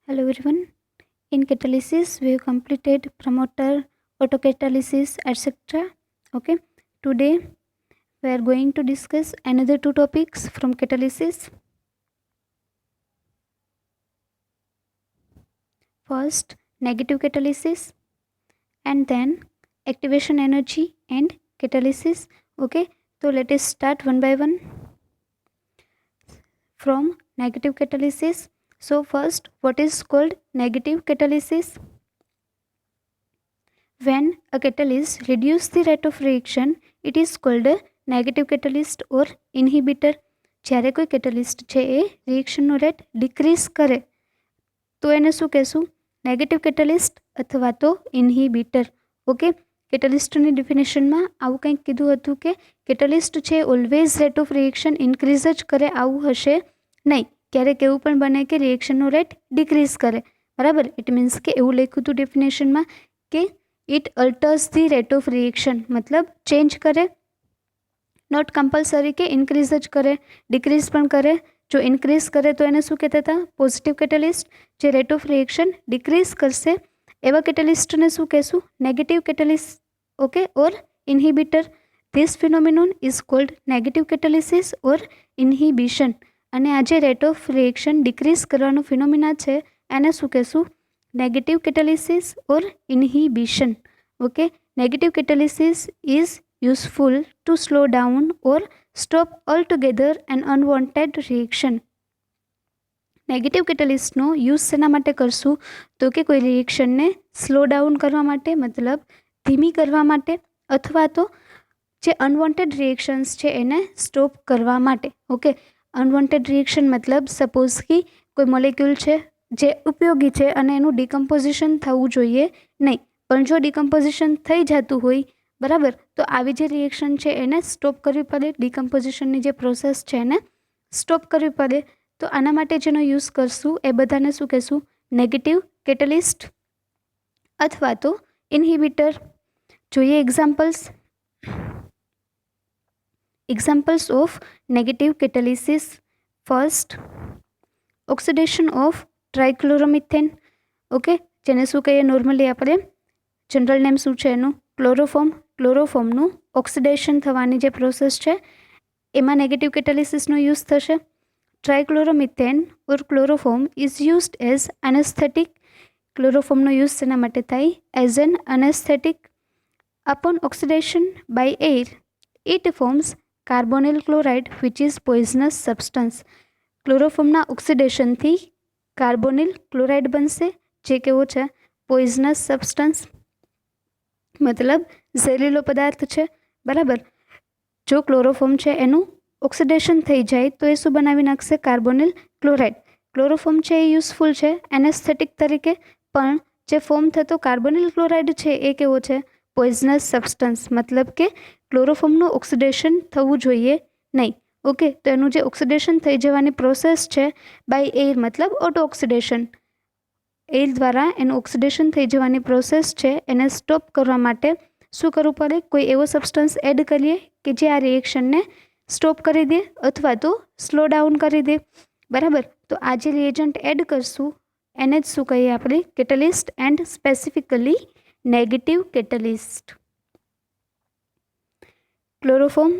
Hello everyone. In catalysis, we have completed promoter, autocatalysis, etc. Okay. Today, we are going to discuss another two topics from catalysis. First, negative catalysis, and then activation energy and catalysis. Okay. So let us start one by one from negative catalysis. So first, what is called negative catalysis? When a catalyst reduces the rate of reaction, it is called a negative catalyst or inhibitor. જ્યારે કોઈ catalyst છે એ રિએક્શનનો rate decrease કરે તો એને શું કહેશું? Negative catalyst અથવા તો ઇન્હિબિટર. ઓકે, કેટલિસ્ટની ડિફિનેશનમાં આવું કંઈક કીધું હતું કે કેટલિસ્ટ છે always rate of reaction increase જ કરે આવું હશે નહીં. ક્યારેક એવું પણ બને કે રિએક્શનનો રેટ ડિક્રીઝ કરે. બરાબર, ઇટ મીન્સ કે એવું લખ્યું હતું ડેફિનેશનમાં કે it altars the rate of reaction, मतलब चेंज करे, नॉट कंपलसरी के इनक्रीज ज करे, डिक्रीज पण करे. जो इनक्रीज करे तो एने शू कहता था? Positive catalyst. जो रेट ऑफ रिएक्शन डिक्रीज करशे एवा कैटलिस्ट ने शू कहेशुं? Negative catalyst. Okay, or inhibitor. This phenomenon is called negative catalysis or inhibition. अने आ जे रेट ऑफ रिएक्शन डिक्रीज करवानो फिनोमिना छे एने शू कहेशुं? negative catalysis or inhibition. Okay, negative catalysis is useful to slow down or stop altogether an unwanted reaction. Negative કેટલિસ્ટનો use શેના માટે કરશું? તો કે કોઈ રિએક્શનને સ્લો ડાઉન કરવા માટે, મતલબ ધીમી કરવા માટે, અથવા તો જે અનવોન્ટેડ રિએક્શન્સ છે એને સ્ટોપ કરવા માટે. ઓકે, અનવોન્ટેડ રિએક્શન મતલબ સપોઝ કે કોઈ મોલેક્યુલ છે જે ઉપયોગી છે અને એનું ડિકમ્પોઝિશન થવું જોઈએ નહીં, પણ જો ડિકમ્પોઝિશન થઈ જતું હોય, બરાબર, તો આવી જે રિએક્શન છે એને સ્ટોપ કરવી પડે. ડિકમ્પોઝિશનની જે પ્રોસેસ છે એને સ્ટોપ કરવી પડે. તો આના માટે જેનો યુઝ કરશું એ બધાને શું કહેશું? નેગેટિવ કેટલિસ્ટ અથવા તો ઇન્હિબિટર. જોઈએ examples of negative catalysis. First, oxidation of trichloromethane. Okay, જેને શું કહીએ નોર્મલી આપણે? જનરલ નેમ શું છે એનું? ક્લોરોફોર્મ. ક્લોરોફોર્મનું ઓક્સિડેશન થવાની જે પ્રોસેસ છે એમાં નેગેટિવ કેટાલિસિસનો યુઝ થશે. Trichloromethane or chloroform is used as anaesthetic. ક્લોરોફોર્મનો યુઝ શેના માટે થાય? As an anaesthetic. Upon oxidation by air it forms carbonyl chloride which is poisonous substance. ક્લોરોફોર્મના ઓક્સિડેશનથી કાર્બોનિલ ક્લોરાઇડ બનશે, જે કેવો છે? પોઇઝનસ સબસ્ટન્સ, મતલબ ઝેરીલો પદાર્થ છે. બરાબર, જો ક્લોરોફોર્મ છે એનું ઓક્સિડેશન થઈ જાય તો એ શું બનાવી નાખશે? Carbonyl chloride. ક્લોરોફોર્મ છે એ યુઝફુલ છે એનેસ્થેટિક તરીકે, પણ જે ફોર્મ થતો કાર્બોનિલ ક્લોરાઇડ છે એ કેવો છે? પોઇઝનસ સબસ્ટન્સ, મતલબ કે ક્લોરોફોર્મનું ઓક્સિડેશન થવું જોઈએ નહીં. ઓકે, તો એનું જે ઓક્સિડેશન થઈ જવાની પ્રોસેસ છે બાય એર, મતલબ ઓટો ઓક્સિડેશન, એર દ્વારા એનું ઓક્સિડેશન થઈ જવાની પ્રોસેસ છે એને સ્ટોપ કરવા માટે શું કરવું પડે? કોઈ એવો સબસ્ટન્સ એડ કરીએ કે જે આ રિએક્શનને સ્ટોપ કરી દે અથવા તો સ્લો ડાઉન કરી દે. બરાબર, તો આ જે રિએજન્ટ એડ કરશું એને જ શું કહીએ આપણે? Catalyst, and specifically negative catalyst. Chloroform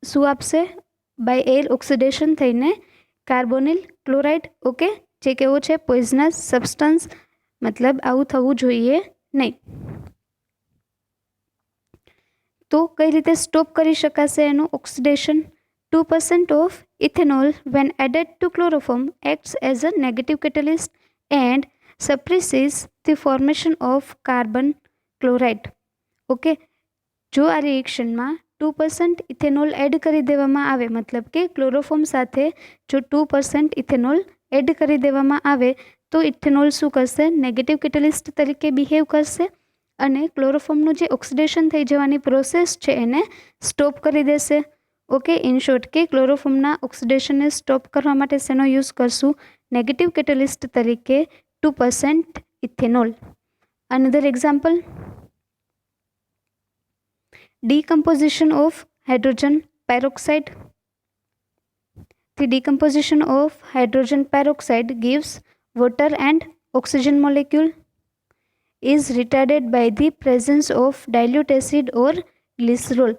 શું આપશે? બાય એર ઓક્સિડેશન થઈને કાર્બોનિલ ક્લોરાઇડ. ઓકે, જે કેવો છે? પોઇઝનસ સબસ્ટન્સ, મતલબ આવું થવું જોઈએ નહીં. તો કઈ રીતે સ્ટોપ કરી શકાશે એનું oxidation? 2% of ethanol when added to chloroform acts as a negative catalyst and suppresses the formation of carbon chloride. Okay, જો આ રિએક્શનમાં 2% ઇથેનોલ એડ કરી દેવામાં આવે, મતલબ કે ક્લોરોફોર્મ સાથે જો 2% ઇથેનોલ એડ કરી દેવામાં આવે તો ઇથેનોલ શું કરશે? નેગેટિવ કેટલિસ્ટ તરીકે બિહેવ કરશે અને ક્લોરોફોર્મનું જે ઓક્સિડેશન થઈ જવાની પ્રોસેસ છે એને સ્ટોપ કરી દેશે. ઓકે, ઇન શોર્ટ કે ક્લોરોફોર્મના ઓક્સિડેશનને સ્ટોપ કરવા માટે શેનો યુઝ કરશું? નેગેટિવ કેટલિસ્ટ તરીકે 2% ethanol. Another example, decomposition of hydrogen peroxide. The decomposition of hydrogen peroxide gives water and oxygen molecule is retarded by the presence of dilute acid or glycerol.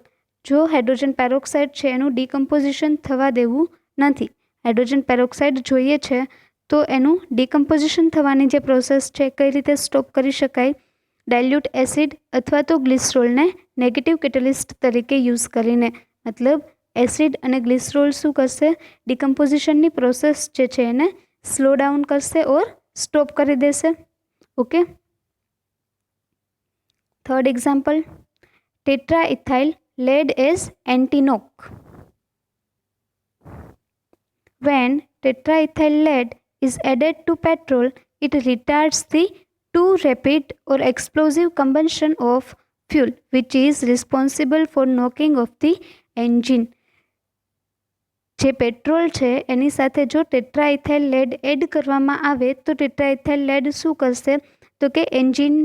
જો hydrogen peroxide છે એનું ડિકમ્પોઝિશન થવા દેવું નથી. Hydrogen peroxide જોઈએ છે તો એનું ડિકમ્પોઝિશન થવાની જે પ્રોસેસ છે કઈ રીતે સ્ટોપ કરી શકાય? ડાયલ્યુટ એસિડ અથવા તો ગ્લિસરોલને નેગેટિવ કેટલિસ્ટ તરીકે યુઝ કરીને. મતલબ એસિડ અને ગ્લિસરોલ શું કરશે? ડિકમ્પોઝિશનની પ્રોસેસ જે છે એને સ્લો ડાઉન કરશે ઓર સ્ટોપ કરી દેશે. Okay. Third example, tetraethyl lead as anti-knock. When tetraethyl lead is added to petrol, it retards the too rapid or explosive combustion of fuel, which is responsible for knocking off the engine. જે petrol છે એની સાથે જો ટેટ્રાઇથાઇલ lead add કરવામાં આવે તો ટેટ્રાઇથાઇલ lead શું કરશે? તો કે એન્જિન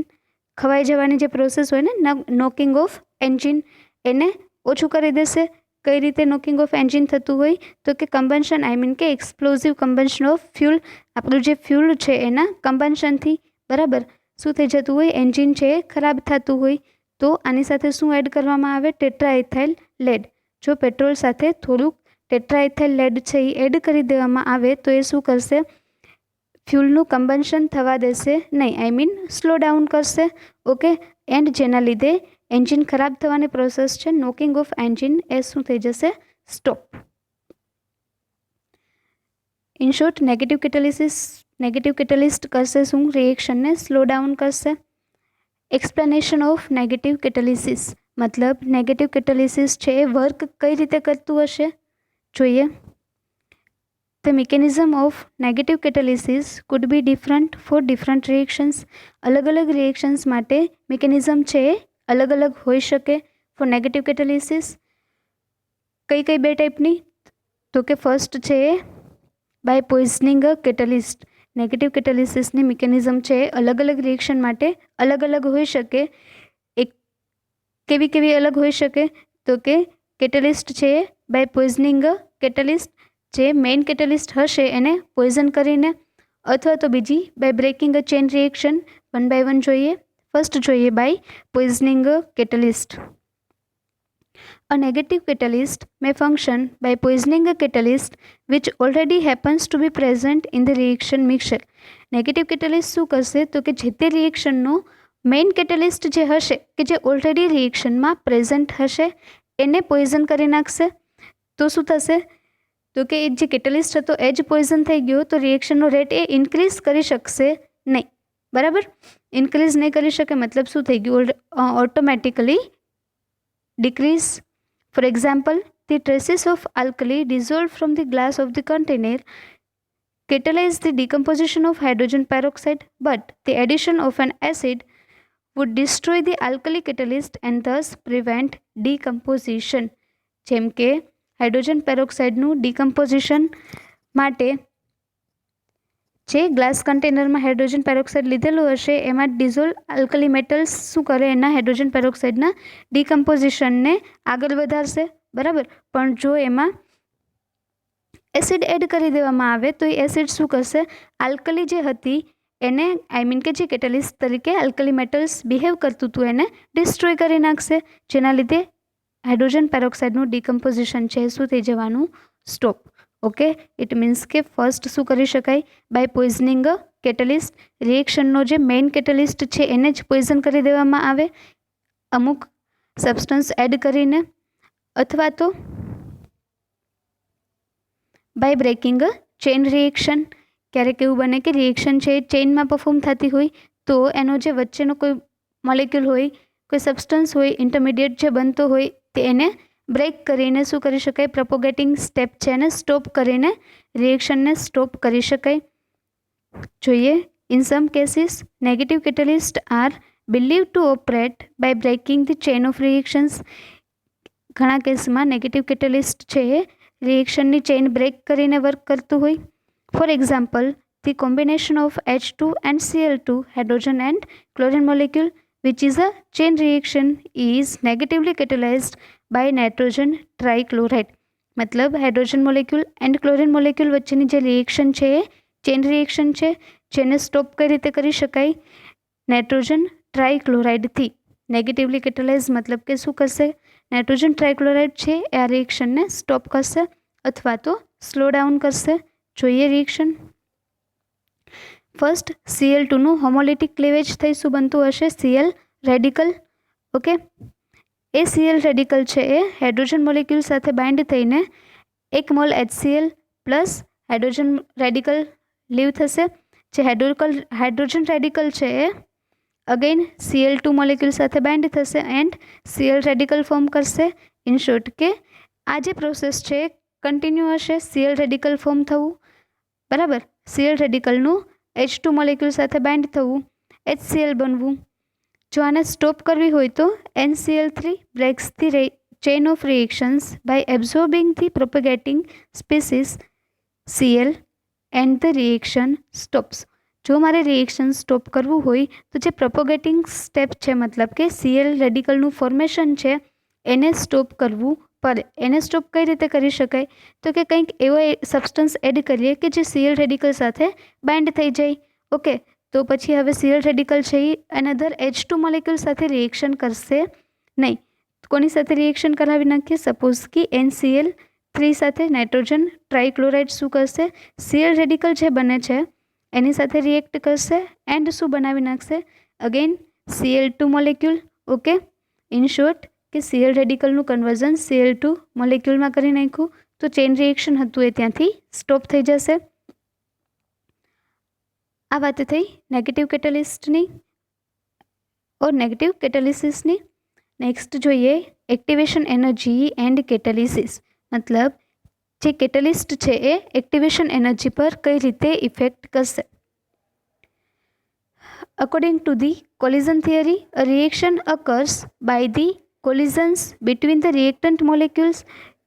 ખવાઈ જવાની જે પ્રોસેસ હોય ને નોકિંગ ઓફ એન્જિન એને ઓછું કરી દેશે. કઈ રીતે નોકિંગ ઓફ એન્જિન થતું હોય? તો કે કમ્બન્શન, આઈ મીન કે એક્સપ્લોઝિવ કમ્બન્શન ઓફ ફ્યુલ. આપણું જે ફ્યુલ છે એના કમ્બન્શનથી બરાબર શું થઈ જતું હોય? એન્જિન છે એ ખરાબ થતું હોય. તો આની સાથે શું એડ કરવામાં આવે? ટેટ્રાઇથાઇલ લેડ. જો પેટ્રોલ સાથે થોડુંક ટેટ્રાઇથાઇલ લેડ છે એ એડ કરી દેવામાં આવે તો એ શું કરશે? ફ્યુલનું કમ્બન્શન થવા દેશે નહીં, આઈ મીન સ્લો ડાઉન કરશે. ઓકે. એન્ડ જેના લીધે એન્જિન ખરાબ થવાની પ્રોસેસ છે નોકિંગ ઓફ એન્જિન એ શું થઈ જશે? Stop. In short, negative catalyst કરશે શું? રિએક્શનને સ્લો ડાઉન કરશે. એક્સપ્લેનેશન ઓફ નેગેટિવ કેટેલિસિસ, મતલબ નેગેટિવ કેટેલિસિસ છે એ વર્ક કઈ રીતે કરતું હશે જોઈએ. The mechanism of negative catalysis could be different for different reactions. अलग अलग reactions માટે mechanism છે अलग अलग હોઈ શકે. For negative catalysis કઈ કઈ બે ટાઈપની? તો કે ફર્સ્ટ છે બાય પોઈઝનિંગ કેટલિસ્ટ. નેગેટિવ કેટેલિસિસની મિકેનિઝમ છે અલગ અલગ રિએક્શન માટે અલગ અલગ હોઈ શકે. એક કેવી અલગ હોઈ શકે? તો કે કેટેલિસ્ટ છે બાય પોઈઝનિંગ કેટેલિસ્ટ, જે મેઇન કેટેલિસ્ટ હશે એને પોઈઝન કરીને, અથવા તો બીજી by breaking a chain reaction. One by one જોઈએ. ફર્સ્ટ જોઈએ by poisoning catalyst. A negative catalyst may function by poisoning a catalyst which already happens to be present in the reaction mixture. Negative catalyst શું કરશે? તો કે જે તે રિએક્શનનો main catalyst જે હશે કે જે ઓલરેડી રિએક્શનમાં પ્રેઝન્ટ હશે એને પોઈઝન કરી નાખશે. તો શું થશે? તો કે એ જે કેટેલિસ્ટ હતો એ જ પોઈઝન થઈ ગયો તો રિએક્શનનો રેટ એ ઇન્ક્રીઝ કરી શકશે નહીં. બરાબર? ઇન્ક્રીઝ નહીં કરી શકે મતલબ શું થઈ ગયું? Automatically decrease. For example, the traces of alkali dissolved from the glass of the container catalyze the decomposition of hydrogen peroxide, but the addition of an acid would destroy the alkali catalyst and thus prevent decomposition. જેમ કે hydrogen પેરોક્સાઇડનું ડિકમ્પોઝિશન માટે જે glass કન્ટેનરમાં hydrogen peroxide લીધેલું હશે એમાં dissolve alkali metals શું કરે? એના હાઇડ્રોજન પેરોક્સાઇડના ડિકમ્પોઝિશનને આગળ વધારશે. બરાબર? પણ જો એમાં એસિડ એડ કરી દેવામાં આવે તો એ એસિડ શું કરશે? આલ્કલી જે હતી એને, આઈ મીન કે જે કેટેલિસ્ટ તરીકે આલ્કલી મેટલ્સ બિહેવ કરતું હતું એને ડિસ્ટ્રોય કરી નાખશે, જેના લીધે હાઇડ્રોજન પેરોક્સાઇડનું ડિકમ્પોઝિશન છે શું થઈ જવાનું? સ્ટોપ. ઓકે. ઇટ મીન્સ કે ફર્સ્ટ શું કરી શકાય? By poisoning catalyst. રિએક્શનનો જે મેઇન કેટેલિસ્ટ છે એને જ પોઈઝન કરી દેવામાં આવે અમુક સબસ્ટન્સ એડ કરીને, અથવા તો બાય બ્રેકિંગ ચેઇન રિએક્શન. ક્યારેક એવું બને કે રિએક્શન છે એ ચેઇનમાં પરફોર્મ થતી હોય તો એનો જે વચ્ચેનો કોઈ મોલેક્યુલ હોય, કોઈ સબસ્ટન્સ હોય, ઇન્ટરમીડિયેટ જે બનતો હોય તેને બ્રેક કરીને શું કરી શકાય? પ્રપોગેટિંગ સ્ટેપ છે એને સ્ટોપ કરીને રિએક્શનને સ્ટોપ કરી શકાય. જોઈએ. In some cases negative catalyst are believe to operate by breaking the chain of reactions. ઘણા કેસમાં નેગેટિવ કેટેલિસ્ટ છે એ રિએક્શનની ચેઇન બ્રેક કરીને વર્ક કરતું હોય. For example, the combination of H2 and Cl2 hydrogen and chlorine molecule which is a chain reaction is negatively catalyzed by nitrogen trichloride. મતલબ hydrogen molecule and chlorine molecule વચ્ચેની જે reaction છે a chain reaction છે, જેને stop કઈ રીતે કરી શકાય? નાઇટ્રોજન ટ્રાઇક્લોરાઇડથી. નેગેટિવલી કેટેલાઇઝ મતલબ કે શું કરશે? નાઇટ્રોજન ટ્રાઇક્લોરાઇડ છે એ આ રિએક્શનને સ્ટોપ કરશે અથવા તો સ્લો ડાઉન કરશે. જોઈએ રિએક્શન. ફર્સ્ટ Cl2નું હોમોલિટિક ક્લેવેજ થઈ શું બનતું હશે? Cl radical. ઓકે, એ Cl રેડિકલ છે એ હાઇડ્રોજન મોલેક્યુલ સાથે બાઇન્ડ થઈને 1 mole HCl plus hydrogen radical leave થશે. જે હાઇડ્રોજન રેડિકલ છે એ અગેન Cl2 મોલેક્યુલ સાથે બાઇન્ડ થશે એન્ડ Cl રેડિકલ ફોર્મ કરશે. ઇન શોર્ટ કે આ જે પ્રોસેસ છે કન્ટિન્યુ હશે. Cl રેડિકલ ફોર્મ થવું, બરાબર, Cl રેડિકલનું H2 મોલેક્યુલ સાથે બાઇન્ડ થવું, HCl બનવું. જો આને સ્ટોપ કરવી હોય તો NCl3 breaks the chain of reactions by absorbing the propagating species Cl and the reaction stops. જો મારે રિએક્શન સ્ટોપ કરવું હોય તો જે પ્રોપોગેટિંગ સ્ટેપ છે મતલબ કે Cl રેડિકલનું ફોર્મેશન છે એને સ્ટોપ કરવું પડે. એને સ્ટોપ કઈ રીતે કરી શકાય? તો કે કંઈક એવો સબસ્ટન્સ એડ કરીએ કે જે Cl રેડિકલ સાથે બાઇન્ડ થઈ જાય. ઓકે, તો પછી હવે Cl રેડિકલ છે એ અનધર H2 મોલેક્યુલ સાથે રિએક્શન કરશે નહીં. કોની સાથે રિએક્શન કરાવી નાખીએ? સપોઝ કે NCl3 સાથે નાઇટ્રોજન ટ્રાઇક્લોરાઇડ શું કરશે? Cl રેડિકલ જે બને છે એની સાથે રિએક્ટ કરશે એન્ડ શું બનાવી નાખશે? Again Cl2 molecule. Okay, in short કે Cl રેડિકલનું કન્વર્ઝન Cl2 મોલેક્યુલમાં કરી નાખ્યું તો ચેઇન રિએક્શન હતું એ ત્યાંથી સ્ટોપ થઈ જશે. આ વાત થઈ નેગેટિવ કેટેલિસ્ટની ઓર નેગેટિવ કેટેલિસિસની. નેક્સ્ટ જોઈએ એક્ટિવેશન એનર્જી એન્ડ કેટેલિસિસ. મતલબ જે કેટેલિસ્ટ છે એ એક્ટિવેશન એનર્જી પર કઈ રીતે ઇફેક્ટ કરશે. According to the collision theory, a reaction occurs by the collisions between the reactant molecules.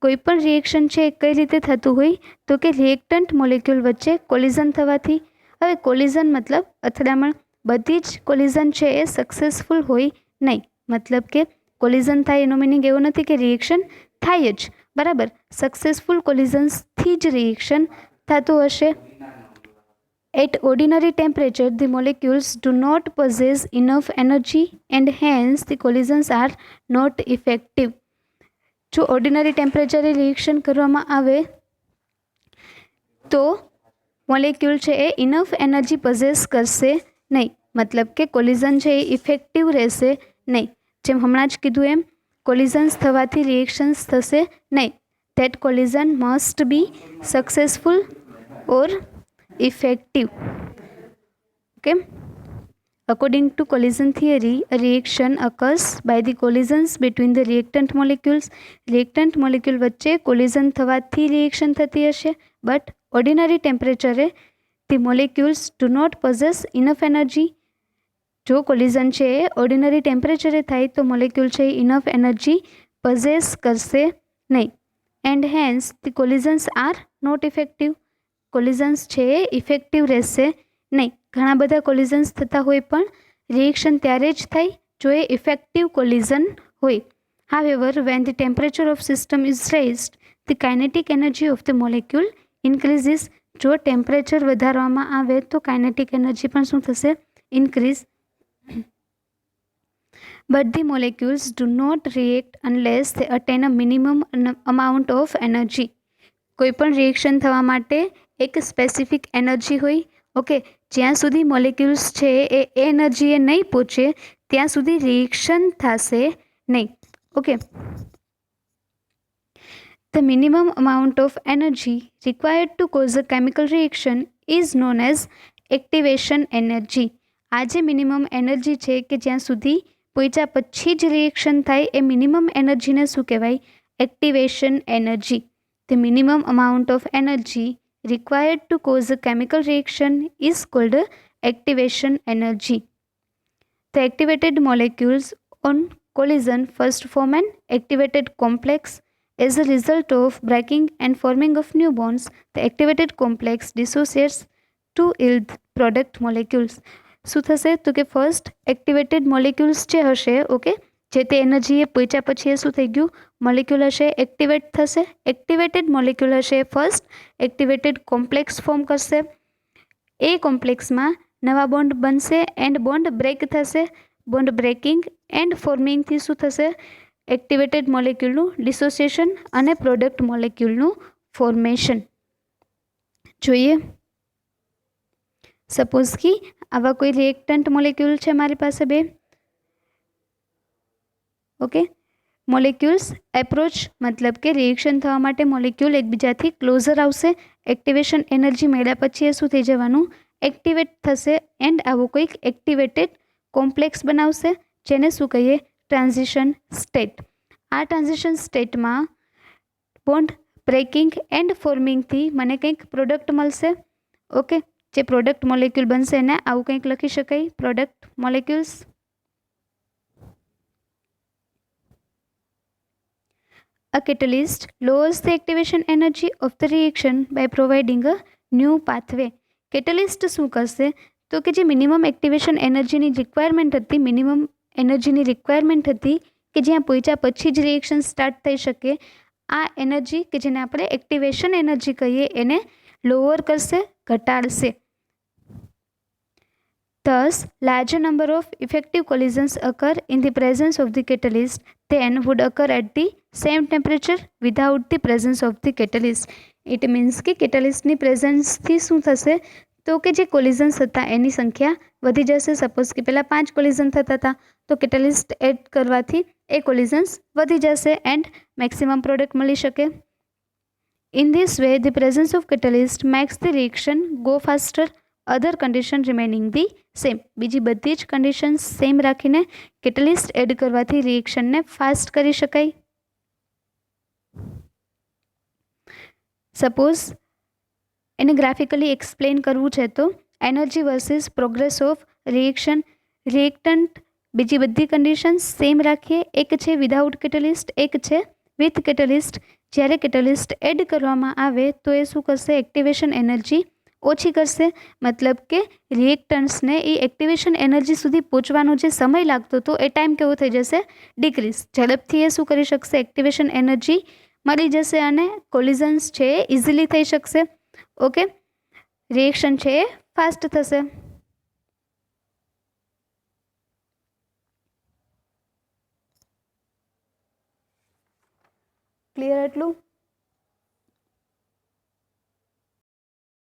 કોઈ પણ રિએક્શન છે એ કઈ રીતે થતું હોય તો કે રિએક્ટન્ટ મોલેક્યુલ વચ્ચે કોલિઝન થવાથી. હવે કોલિઝન મતલબ અથડામણ. બધી જ કોલિઝન છે એ સક્સેસફુલ હોય નહીં. મતલબ કે કોલિઝન થાય એનો મિનિંગ એવો નથી કે રિએક્શન થાય જ, બરાબર. સક્સેસફુલ કોલિઝન્સથી જ રિએક્શન થતું હશે. At ordinary temperature the molecules do not possess enough energy and hence the collisions are not effective. જો ઓર્ડિનરી ટેમ્પરેચરે રિએક્શન કરવામાં આવે તો મોલેક્યુલ છે એ ઇનફ એનર્જી પોઝેસ કરશે નહીં. મતલબ કે કોલિઝન છે એ ઇફેક્ટિવ રહેશે નહીં. જેમ હમણાં જ કીધું એમ કોલિઝન્સ થવાથી રિએક્શન્સ થશે નહીં. That collision must be successful or effective. Okay, according to collision theory, a reaction occurs by the collisions between the reactant molecules. Reactant molecule વચ્ચે કોલિઝન થવાથી રિએક્શન થતી હશે. બટ ઓર્ડિનરી ટેમ્પરેચરે the molecules do not possess enough energy. જો collision છે એ ordinary ટેમ્પરેચરે થાય તો મોલેક્યુલ છે એ ઇનફ એનર્જી પોઝેસ કરશે નહીં. And hence the collisions are not effective. Collisions છે એ ઇફેક્ટિવ રહેશે નહીં. ઘણા બધા કોલિઝન્સ થતા હોય પણ રિએક્શન ત્યારે જ થાય જો એ ઇફેક્ટિવ કોલિઝન હોય. However, when the temperature of system is raised, the kinetic energy of the molecule increases. જો ટેમ્પરેચર વધારવામાં આવે તો કાઇનેટિક એનર્જી પણ શું થશે? Increase. But the molecules do not react unless they attain a minimum amount of energy. કોઈ પણ reaction થવા માટે એક સ્પેસિફિક એનર્જી હોય. ઓકે, જ્યાં સુધી મોલેક્યુલ્સ છે એ એનર્જીએ નહીં પહોંચે ત્યાં સુધી રિએક્શન થશે નહીં. Okay, the minimum amount of energy required to cause a chemical reaction is known as activation energy. આ જે મિનિમમ એનર્જી છે કે જ્યાં સુધી પહોંચ્યા પછી જ રિએક્શન થાય એ મિનિમમ એનર્જીને શું કહેવાય? Activation energy. The minimum amount of energy required to cause a chemical reaction is called activation energy. The activated molecules on collision first form an activated complex. As a result of breaking and forming of new bonds, the activated complex dissociates to yield product molecules. શું થશે તો કે first activated molecules જે હશે, okay, જે તે એનર્જીએ પહોંચ્યા પછી એ શું થઈ ગયું? મોલેક્યુલ હશે એક્ટિવેટ થશે. એક્ટિવેટેડ મોલેક્યુલ હશે ફર્સ્ટ એક્ટિવેટેડ કોમ્પ્લેક્સ ફોર્મ કરશે. ए कॉम्प्लेक्स में नवा बॉन्ड बनशे एंड बॉन्ड ब्रेक थशे। बॉन्ड ब्रेकिंग एंड फॉर्मिंग थी शुं थशे? एक्टिवेटेड मॉलिक्यूलनुं डिसोसिएशन अने प्रोडक्ट मॉलिक्यूलनुं फॉर्मेशन। जोईए सपोज कि आवा कोई रिएक्टंट मॉलिक्यूल है मारी पासे बे। ओके, मॉलिक्यूल्स एप्रोच मतलब के रिएक्शन थवा माटे मॉलिक्यूल एकबीजाथी क्लोजर आवशे। एक्टिवेशन एनर्जी मेळ्या पछी ए शुं थई जवानुं? एक्टिवेट थशे एंड आवो कोईक एक्टिवेटेड कॉम्प्लेक्स बनावशे जेने शुं कहीए? Transition state. आ ट्रांजिशन स्टेट में बॉन्ड ब्रेकिंग एंड फॉर्मिंग थी मने कंईक प्रोडक्ट मळशे। ओके, जे प्रोडक्ट मॉलिक्यूल बनशे एने आवुं कंईक लखी शकाय, product molecules. A catalyst lowers the activation energy of the reaction by providing a new pathway. Catalyst શું કરશે? તો કે જે મિનિમમ એક્ટિવેશન એનર્જીની રિક્વાયરમેન્ટ હતી, મિનિમમ એનર્જીની રિક્વાયરમેન્ટ હતી કે જ્યાં પહોંચ્યા પછી જ રિએક્શન સ્ટાર્ટ થઈ શકે, આ એનર્જી કે જેને આપણે એક્ટિવેશન એનર્જી કહીએ એને લોઅર કરશે, ઘટાડશે. Thus, larger number of effective collisions occur in the presence of the catalyst than would occur at the same temperature without the presence of the catalyst. It means कि catalyst ની presence थी શું થશે? તો કે જે collisions હતા એની સંખ્યા વધી જશે. સપોઝ કે પહેલા 5 collision થતા હતા તો catalyst એડ કરવાથી એ collisions વધી જશે and maximum product મળી શકે. In this way, the presence of catalyst makes the reaction go faster. Other condition remaining the same. બીજી બધી જ conditions same રાખીને catalyst એડ કરવાથી રિએક્શનને ફાસ્ટ કરી શકાય. સપોઝ એને ગ્રાફિકલી એક્સપ્લેન કરવું છે તો energy versus progress of reaction. Reactant બીજી બધી કન્ડિશન્સ સેમ રાખીએ. એક છે વિધાઉટ કેટલિસ્ટ, એક છે વિથ કેટલિસ્ટ. જ્યારે કેટલિસ્ટ એડ કરવામાં આવે તો એ શું કરશે? એક્ટિવેશન એનર્જી ઓછી કરશે. મતલબ કે રિએક્ટન્ટ્સને એ એક્ટિવેશન એનર્જી સુધી પહોંચવાનો જે સમય લાગતો હતો એ ટાઈમ કેવો થઈ જશે? ડિક્રીઝ. ઝડપથી એ શું કરી શકશે? એક્ટિવેશન એનર્જી મળી જશે અને કોલિઝન્સ છે એ ઇઝીલી થઈ શકશે. ઓકે, રિએક્શન છે એ ફાસ્ટ થશે. ક્લિયર એટલું?